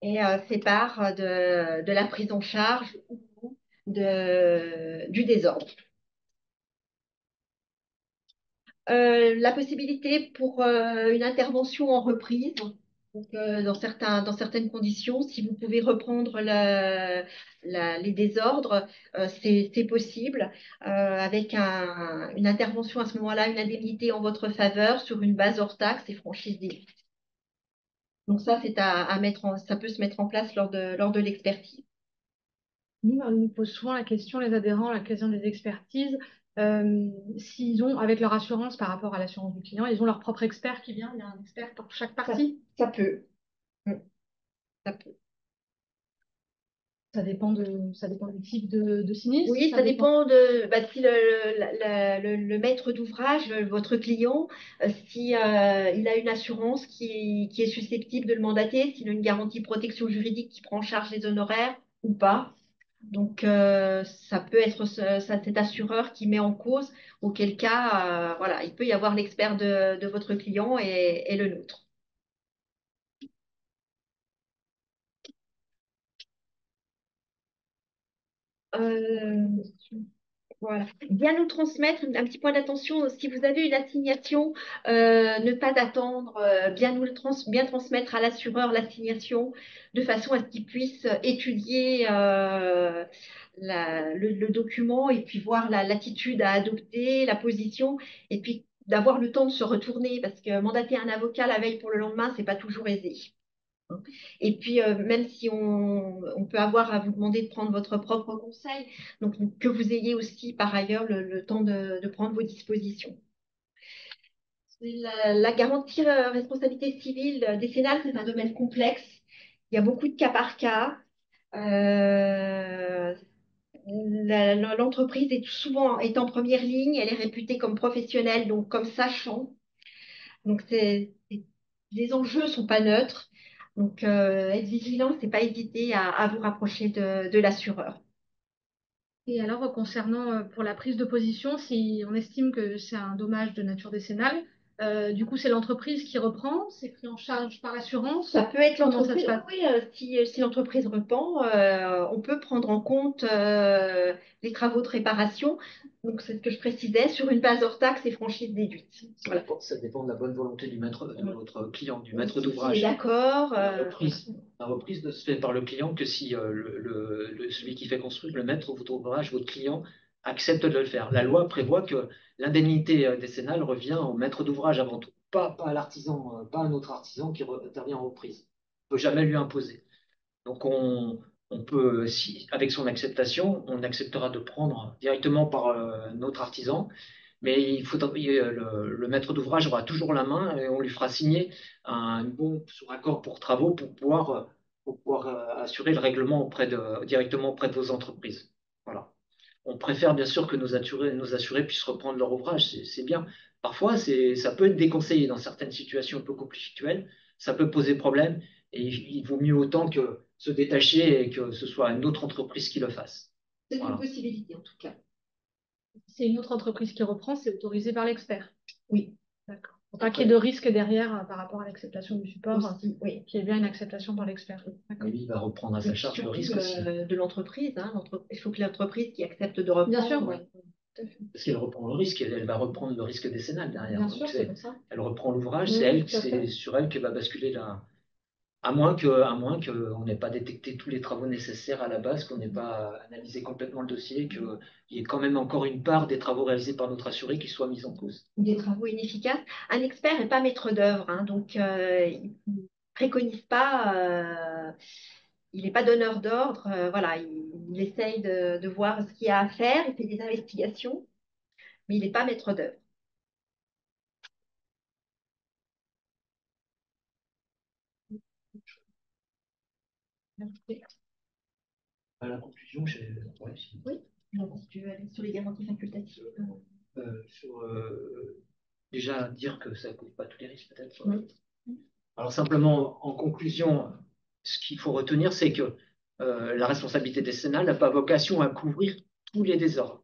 et fait part de la prise en charge ou du désordre. La possibilité pour une intervention en reprise, donc, dans certaines conditions, si vous pouvez reprendre les désordres, c'est possible, avec une intervention à ce moment-là, une indemnité en votre faveur sur une base hors taxe et franchise des. Donc ça, ça peut se mettre en place lors de l'expertise. Nous, on nous pose souvent la question, les adhérents, la question des expertises, s'ils ont, avec leur assurance par rapport à l'assurance du client, ils ont leur propre expert qui vient, il y a un expert pour chaque partie. Ça peut. Ça peut. Ça dépend du type de sinistre. Oui, ça dépend de si le maître d'ouvrage, votre client, si il a une assurance qui est susceptible de le mandater, s'il a une garantie protection juridique qui prend en charge les honoraires ou pas. Donc, ça peut être cet assureur qui met en cause, auquel cas, voilà, il peut y avoir l'expert de votre client et le nôtre. Euh, Voilà. Bien nous transmettre, un petit point d'attention, si vous avez une assignation, ne pas attendre, bien transmettre à l'assureur l'assignation de façon à ce qu'il puisse étudier le document et puis voir l'attitude à adopter, la position, et puis d'avoir le temps de se retourner parce que mandater un avocat la veille pour le lendemain, c'est pas toujours aisé. Et puis, même si on peut avoir à vous demander de prendre votre propre conseil, donc que vous ayez aussi par ailleurs le temps de prendre vos dispositions. La garantie responsabilité civile décennale, c'est un domaine complexe. Il y a beaucoup de cas par cas. L'entreprise est souvent en première ligne, elle est réputée comme professionnelle, donc comme sachant. Donc, les enjeux ne sont pas neutres. Donc, être vigilant, c'est pas hésiter à vous rapprocher de l'assureur. Et alors, concernant pour la prise de position, si on estime que c'est un dommage de nature décennale, du coup, c'est l'entreprise qui reprend, c'est pris en charge par l'assurance. Ça peut être Comment ça se l'entreprise. passe? Oui, si l'entreprise reprend, on peut prendre en compte les travaux de réparation. Donc, c'est ce que je précisais, sur une base hors taxe et franchise déduite. Voilà. Ça dépend de la bonne volonté de votre client, du maître S'il d'ouvrage. est d'accord. La reprise ne se fait par le client que si celui qui fait construire, le maître d'ouvrage, votre client, accepte de le faire. La loi prévoit que l'indemnité décennale revient au maître d'ouvrage avant tout, pas à l'artisan, pas à un autre artisan qui intervient en reprise. On ne peut jamais lui imposer. Donc on peut, si, avec son acceptation, on acceptera de prendre directement par notre artisan, mais le maître d'ouvrage aura toujours la main et on lui fera signer un bon sur accord pour travaux pour pouvoir assurer le règlement directement auprès de vos entreprises. Voilà. On préfère bien sûr que nos assurés puissent reprendre leur ouvrage, c'est bien. Parfois, ça peut être déconseillé dans certaines situations un peu conflictuelles, ça peut poser problème, et il vaut mieux autant que se détacher et que ce soit une autre entreprise qui le fasse. C'est une Voilà. possibilité en tout cas. Si c'est une autre entreprise qui reprend, c'est autorisé par l'expert. Oui. D'accord. Faut pas qu'il y ait de risque derrière par rapport à l'acceptation du support, Aussi, oui. qu'il y ait bien une acceptation par l'expert. D'accord. Et lui, il va reprendre à sa charge le Surtout risque aussi. de l'entreprise. Hein, il faut que l'entreprise qui accepte de reprendre. Bien sûr, oui. Parce qu'elle reprend le risque, elle va reprendre le risque décennal derrière. Bien Donc, sûr, c'est pour ça. elle reprend l'ouvrage, Oui, tout à c'est fait. sur elle que va basculer la. À moins qu'on n'ait pas détecté tous les travaux nécessaires à la base, qu'on n'ait pas analysé complètement le dossier, qu'il y ait quand même encore une part des travaux réalisés par notre assuré qui soit mise en cause. Ou des travaux inefficaces. Un expert n'est pas maître d'œuvre, hein, donc il ne préconise pas, il n'est pas donneur d'ordre. Voilà, il essaye de voir ce qu'il y a à faire, il fait des investigations, mais il n'est pas maître d'œuvre. À la conclusion, ouais, Oui, alors, si tu veux aller sur les garanties facultatives. sur, déjà dire que ça ne couvre pas tous les risques, peut-être. Oui. Alors simplement, en conclusion, ce qu'il faut retenir, c'est que la responsabilité décennale n'a pas vocation à couvrir tous les désordres.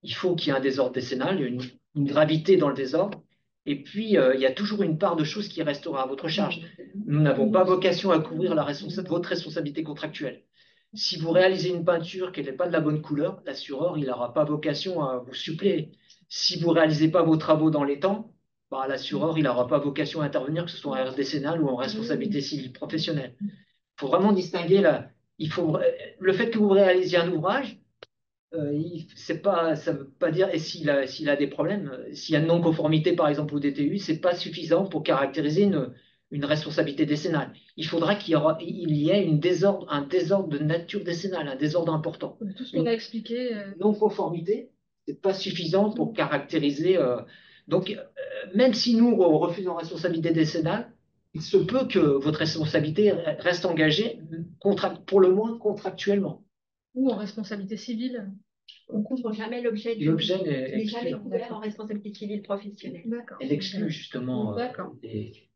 Il faut qu'il y ait un désordre décennal, une gravité dans le désordre, et puis il y a toujours une part de choses qui restera à votre charge. Nous n'avons pas vocation à couvrir votre responsabilité contractuelle. Si vous réalisez une peinture qui n'est pas de la bonne couleur, l'assureur, il n'aura pas vocation à vous suppléer. Si vous ne réalisez pas vos travaux dans les temps, bah, l'assureur, il n'aura pas vocation à intervenir, que ce soit en RS décennale ou en responsabilité civile professionnelle. Il faut vraiment distinguer le fait que vous réalisiez un ouvrage, ça ne veut pas dire, et s'il a des problèmes, s'il y a une non-conformité par exemple au DTU, ce n'est pas suffisant pour caractériser une responsabilité décennale. Il faudra il y ait un désordre de nature décennale, un désordre important. Tout ce qu'on a expliqué. Non-conformité, ce n'est pas suffisant pour caractériser. Donc, même si nous refusons responsabilité décennale, il se peut que votre responsabilité reste engagée, pour le moins contractuellement. Ou en responsabilité civile. On ne couvre jamais l'objet du L'objet il n'est jamais exclu. couvert en responsabilité civile professionnelle. D'accord. Elle exclut justement. D'accord.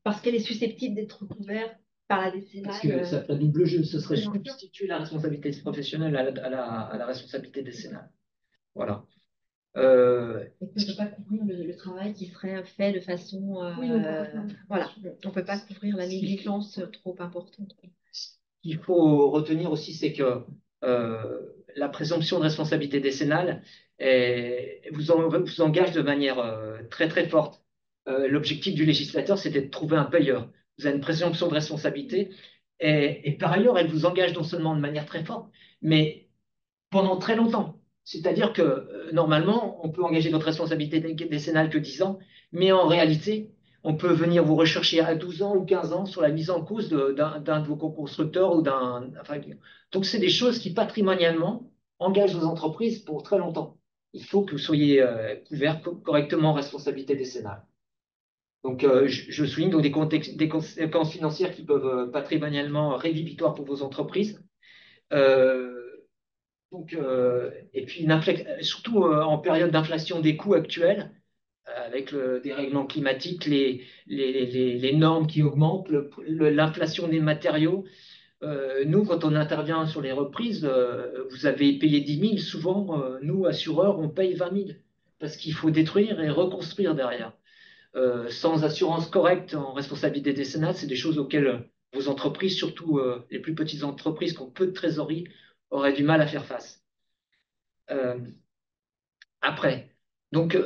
Parce qu'elle est susceptible d'être couverte par la décennale. Parce que ça ferait double jeu, ce serait substituer la responsabilité professionnelle à la responsabilité décennale. Voilà. On ne peut pas couvrir le travail qui serait fait de façon. Voilà, on ne peut pas couvrir la négligence trop importante. Ce qu'il faut retenir aussi, c'est que la présomption de responsabilité décennale vous engage de manière très très forte. L'objectif du législateur, c'était de trouver un payeur. Vous avez une présomption de responsabilité et par ailleurs, elle vous engage non seulement de manière très forte, mais pendant très longtemps. C'est-à-dire que normalement, on peut engager votre responsabilité décennale que 10 ans, mais en réalité, on peut venir vous rechercher à 12 ans ou 15 ans sur la mise en cause d'un de vos co-constructeurs donc, c'est des choses qui, patrimonialement, engagent vos entreprises pour très longtemps. Il faut que vous soyez couverts correctement en responsabilité décennale. Donc, je souligne donc des conséquences financières qui peuvent patrimonialement rédhibitoires pour vos entreprises. Et puis surtout en période d'inflation des coûts actuels, avec le dérèglement climatique, les normes qui augmentent, l'inflation des matériaux. Nous, quand on intervient sur les reprises, vous avez payé 10 000, souvent, nous, assureurs, on paye 20 000, parce qu'il faut détruire et reconstruire derrière. Sans assurance correcte en responsabilité décennale, c'est des choses auxquelles vos entreprises, surtout les plus petites entreprises qui ont peu de trésorerie, auraient du mal à faire face. Après. Donc,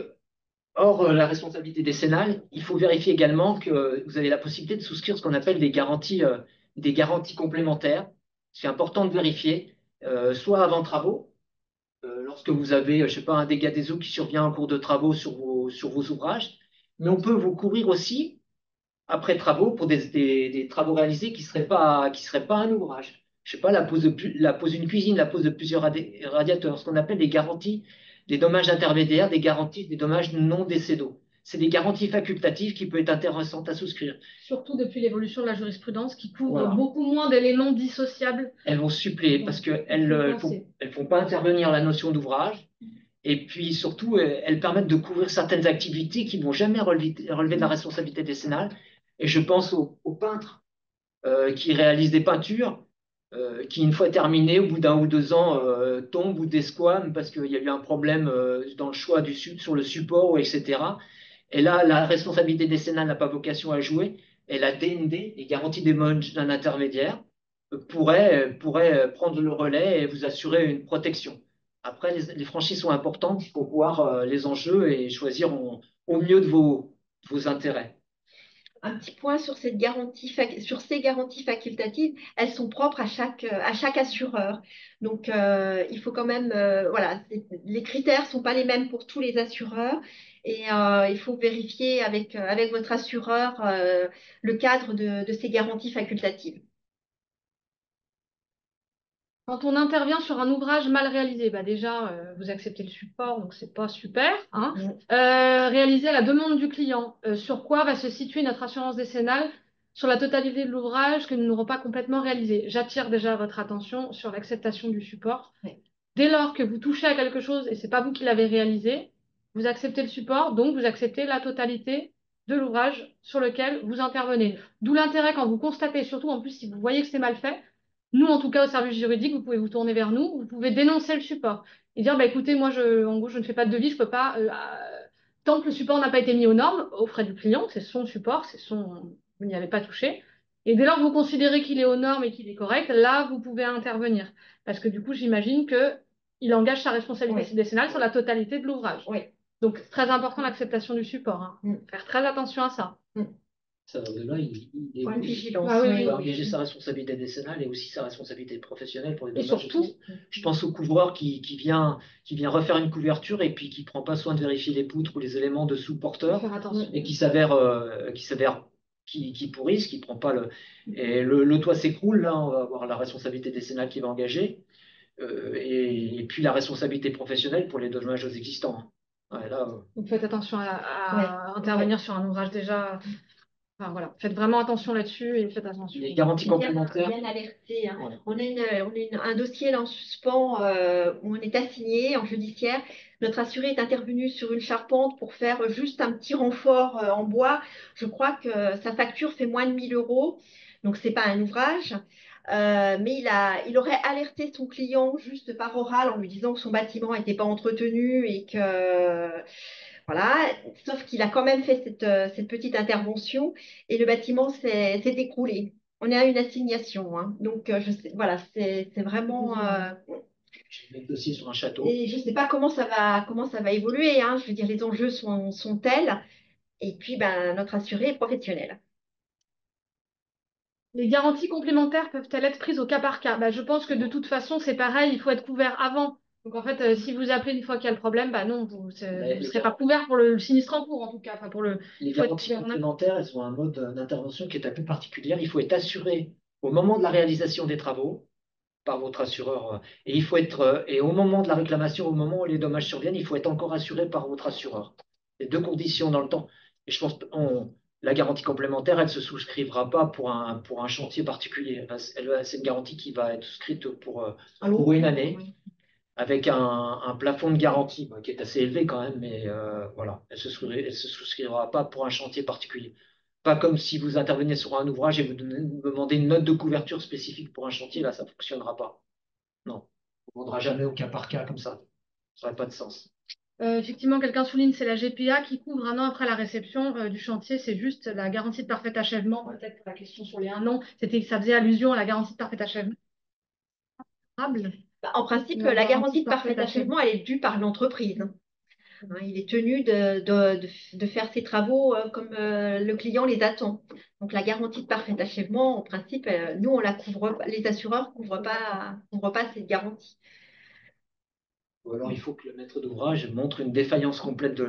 hors la responsabilité décennale, il faut vérifier également que vous avez la possibilité de souscrire ce qu'on appelle des garanties complémentaires. C'est important de vérifier, soit avant travaux, lorsque vous avez, je sais pas, un dégât des eaux qui survient en cours de travaux sur vos ouvrages, mais on peut vous couvrir aussi après travaux pour des travaux réalisés qui seraient pas un ouvrage. Je sais pas, la pose d'une cuisine, la pose de plusieurs radiateurs, ce qu'on appelle des garanties des dommages intermédiaires, des garanties des dommages non décédaux. c'est des garanties facultatives qui peuvent être intéressantes à souscrire. Surtout depuis l'évolution de la jurisprudence qui couvre Voilà. beaucoup moins d'éléments dissociables. Elles vont suppléer parce qu'elles ne font pas intervenir la notion d'ouvrage. Et puis surtout, elles permettent de couvrir certaines activités qui ne vont jamais relever de la responsabilité décennale. Et je pense aux peintres qui réalisent des peintures, qui, une fois terminées, au bout d'1 ou 2 ans, tombent ou desquament parce qu'il y a eu un problème dans le choix sur le support, etc. Et là, la responsabilité décennale n'a pas vocation à jouer. Et la DND, les garanties des modes d'un intermédiaire, pourrait prendre le relais et vous assurer une protection. Après, les franchises sont importantes pour voir les enjeux et choisir au mieux de vos intérêts. Un petit point sur ces garanties facultatives, elles sont propres à chaque assureur. Donc, il faut quand même, voilà, les critères ne sont pas les mêmes pour tous les assureurs et il faut vérifier avec votre assureur le cadre de ces garanties facultatives. Quand on intervient sur un ouvrage mal réalisé, bah déjà, vous acceptez le support, donc c'est pas super, hein. Réaliser à la demande du client, sur quoi va se situer notre assurance décennale sur la totalité de l'ouvrage que nous n'aurons pas complètement réalisé. J'attire déjà votre attention sur l'acceptation du support. Oui. Dès lors que vous touchez à quelque chose et c'est pas vous qui l'avez réalisé, vous acceptez le support, donc vous acceptez la totalité de l'ouvrage sur lequel vous intervenez. D'où l'intérêt quand vous constatez, surtout en plus si vous voyez que c'est mal fait. Nous, en tout cas, au service juridique, vous pouvez vous tourner vers nous, vous pouvez dénoncer le support et dire, bah, écoutez, moi, en gros, je ne fais pas de devis, je peux pas, tant que le support n'a pas été mis aux normes, aux frais du client, c'est son support, vous n'y avez pas touché. Et dès lors que vous considérez qu'il est aux normes et qu'il est correct, là, vous pouvez intervenir. Parce que du coup, j'imagine qu'il engage sa responsabilité décennale sur la totalité de l'ouvrage. Oui. Donc, c'est très important l'acceptation du support, hein. Faire très attention à ça. Ça va de là, il Point de vigilance. Ah va engager sa responsabilité décennale et aussi sa responsabilité professionnelle pour les dommages. Et surtout, je pense au couvreur qui vient refaire une couverture et puis qui prend pas soin de vérifier les poutres ou les éléments de sous-porteur faire attention. et qui pourrissent, qui prend pas et le toit s'écroule, là on va avoir la responsabilité décennale qui va engager et puis la responsabilité professionnelle pour les dommages aux existants. Ouais, là, Donc faites attention à intervenir sur un ouvrage déjà. Enfin, voilà, faites vraiment attention là-dessus et faites attention. Les garanties complémentaires. Bien alerté, hein. Ouais. On a un dossier là en suspens où on est assigné en judiciaire. Notre assuré est intervenu sur une charpente pour faire juste un petit renfort en bois. Je crois que sa facture fait moins de 1 000 €. Donc, ce n'est pas un ouvrage. Mais il aurait alerté son client juste par oral en lui disant que son bâtiment n'était pas entretenu et que voilà, sauf qu'il a quand même fait cette petite intervention et le bâtiment s'est écroulé. On est à une assignation, hein. Donc je sais, voilà, c'est vraiment. J'ai mis le dossier sur un château. Et je ne sais pas comment ça va évoluer, hein. Je veux dire, les enjeux sont tels. Et puis, ben, notre assuré est professionnel. Les garanties complémentaires peuvent-elles être prises au cas par cas? Bah, je pense que de toute façon, c'est pareil, il faut être couvert avant. Donc en fait, si vous appelez une fois qu'il y a le problème, bah non, vous ne serez pas couvert pour le sinistre en cours, en tout cas. Enfin, les garanties complémentaires, elles ont un mode d'intervention qui est un peu particulier. Il faut être assuré au moment de la réalisation des travaux par votre assureur. Et et au moment de la réclamation, au moment où les dommages surviennent, il faut être encore assuré par votre assureur. Les deux conditions dans le temps. Et je pense que la garantie complémentaire, elle ne se souscrivra pas pour un chantier particulier. C'est une garantie qui va être souscrite pour une année, avec un plafond de garantie qui est assez élevé quand même, mais voilà, elle ne se souscrira pas pour un chantier particulier. Pas comme si vous interveniez sur un ouvrage et vous demandez une note de couverture spécifique pour un chantier, là, ça ne fonctionnera pas. Non, on ne vendra jamais au cas par cas comme ça. Ça n'aurait pas de sens. Effectivement, quelqu'un souligne, c'est la GPA qui couvre 1 an après la réception du chantier. C'est juste la garantie de parfait achèvement. Peut-être pour la question sur les 1 an, ça faisait allusion à la garantie de parfait achèvement. En principe, la garantie de parfait achèvement, elle est due par l'entreprise. Il est tenu de faire ses travaux comme le client les attend. Donc la garantie de parfait achèvement, en principe, nous, on la couvre pas, les assureurs ne couvrent pas cette garantie. Ou alors il faut que le maître d'ouvrage montre une défaillance complète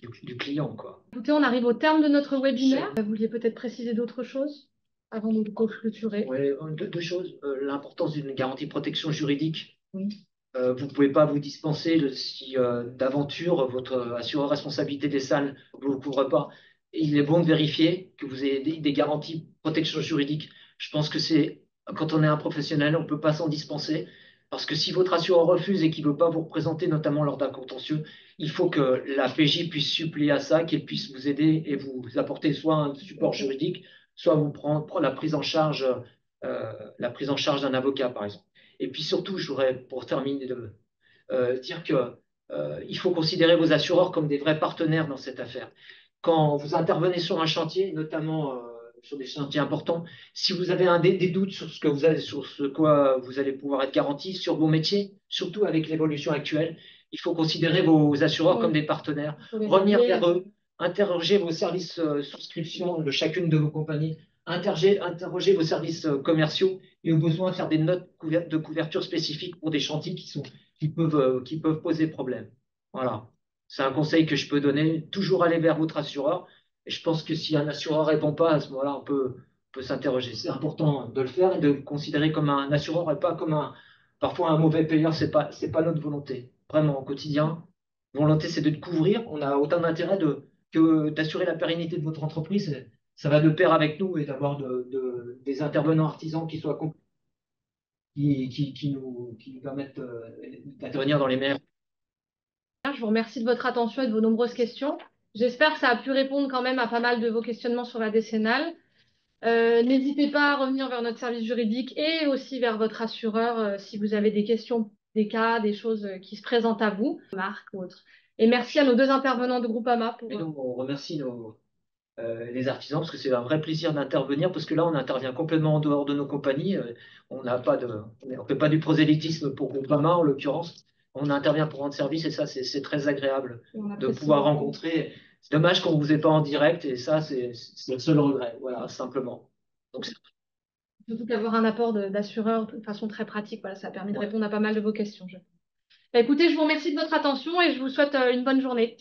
du client, quoi. Écoutez, on arrive au terme de notre webinaire. Vous vouliez peut-être préciser d'autres choses avant de clôturer? Oui, deux choses. L'importance d'une garantie de protection juridique. Oui. Vous ne pouvez pas vous dispenser si d'aventure votre assureur responsabilité des salles ne vous couvre pas. Il est bon de vérifier que vous ayez des garanties protection juridique. Je pense que quand on est un professionnel, on ne peut pas s'en dispenser. Parce que si votre assureur refuse et qu'il ne veut pas vous représenter, notamment lors d'un contentieux, il faut que la PJ puisse suppléer à ça, qu'elle puisse vous aider et vous apporter soit un support juridique, soit vous prendre la prise en charge d'un avocat, par exemple. Et puis surtout, je voudrais, pour terminer, dire que il faut considérer vos assureurs comme des vrais partenaires dans cette affaire. Quand vous intervenez sur un chantier, notamment sur des chantiers importants, si vous avez des doutes sur sur ce quoi vous allez pouvoir être garanti, sur vos métiers, surtout avec l'évolution actuelle, il faut considérer vos assureurs comme Oui, des partenaires, faut les revenir appeler. vers eux, interroger vos services souscription de chacune de vos compagnies, interroger vos services commerciaux et au besoin faire des notes de couverture spécifiques pour des chantiers qui peuvent poser problème. Voilà. C'est un conseil que je peux donner. Toujours aller vers votre assureur. Et je pense que si un assureur répond pas, à ce moment-là, on peut s'interroger. C'est important de le faire et de le considérer comme un assureur et pas comme parfois un mauvais payeur. C'est pas notre volonté. Vraiment, au quotidien, volonté, c'est de te couvrir. On a autant d'intérêt que d'assurer la pérennité de votre entreprise. Ça va de pair avec nous et d'avoir des intervenants artisans qui soient qui nous permettent d'intervenir dans les meilleurs. Je vous remercie de votre attention et de vos nombreuses questions. J'espère que ça a pu répondre quand même à pas mal de vos questionnements sur la décennale. N'hésitez pas à revenir vers notre service juridique et aussi vers votre assureur si vous avez des questions, des cas, des choses qui se présentent à vous, marque ou autre. Et merci à nos deux intervenants de Groupama pour. Et donc, on remercie les artisans parce que c'est un vrai plaisir d'intervenir parce que là, on intervient complètement en dehors de nos compagnies. On n'a pas on fait pas du prosélytisme pour Groupama en l'occurrence. On intervient pour rendre service et ça, c'est très agréable On de apprécie pouvoir beaucoup. rencontrer. C'est dommage qu'on ne vous ait pas en direct et ça, c'est le seul regret. Voilà, simplement. Donc, Surtout qu'avoir un apport d'assureur de façon très pratique, voilà, ça a permis de ouais. répondre à pas mal de vos questions. Bah, écoutez, je vous remercie de votre attention et je vous souhaite une bonne journée.